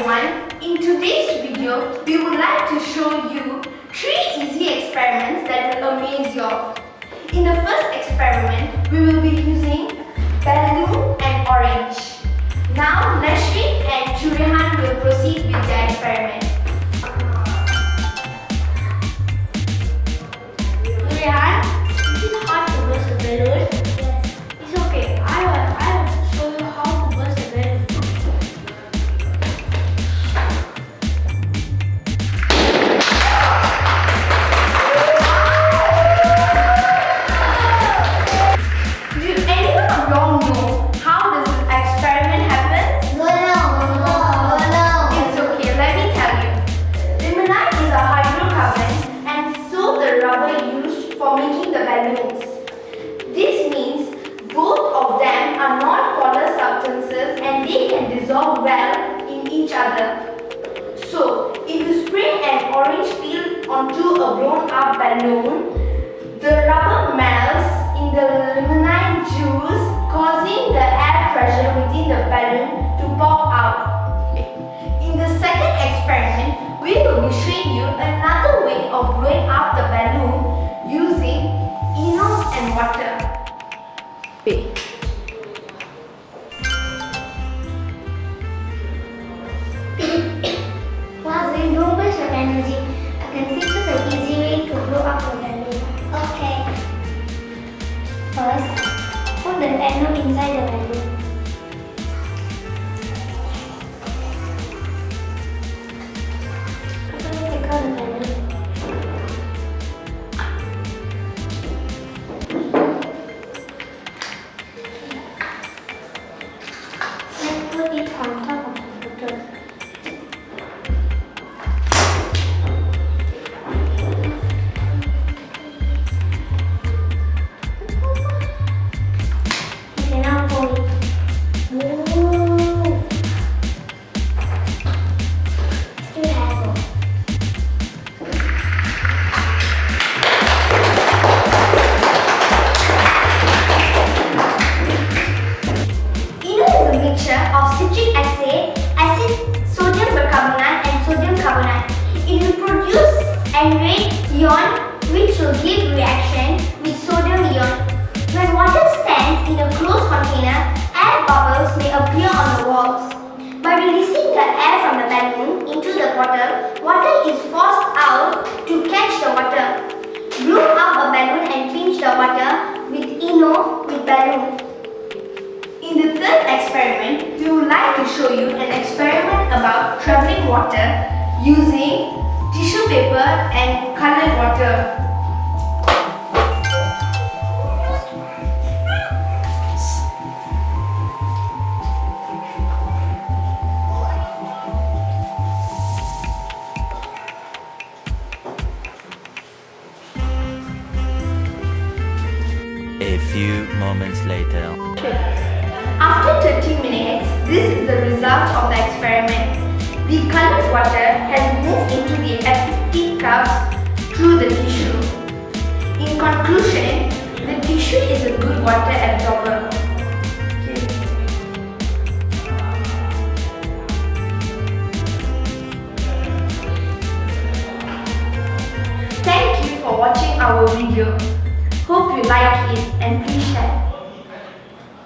everyone. In today's video, we would like to show you 3 easy experiments that will amaze you all. In the first experiment, we will be using balloon and orange. Now, Nashvin and Jurihan will proceed with the experiment. Jurihan, is it hard to burst a balloon? Yes. It's okay. I will show you how to burst a balloon. For making the balloons. This means both of them are non-polar substances and they can dissolve well in each other. So, if you spray an orange peel onto a blown up balloon, the rubber melts in the limonene juice, causing the air pressure within the balloon to pop out. In the second experiment, we will be showing you another way of blowing up the balloon using Eno and water. Mazrin, don't waste your energy. I can teach you the easy way to blow up a balloon. Okay. First, put the anode inside the balloon. Take out the balloon. Put it on top of the bottle. Okay, now pull it. Ooh. Still has it. Of citric acid, sodium bicarbonate and sodium carbonate. It will produce enriched ion which will give reaction with sodium ion. When water stands in a closed container, air bubbles may appear on the walls. By releasing the air from the balloon into the bottle, water is forced out to catch the water. Blow up a balloon and pinch the water with Eno with balloon. In the third experiment, we would like to show you an experiment about traveling water using tissue paper and colored water. A few moments later. After 30 minutes, this is the result of the experiment. The colored water has moved into the empty cups through the tissue. In conclusion, the tissue is a good water absorber. Thank you for watching our video. Hope you like it and please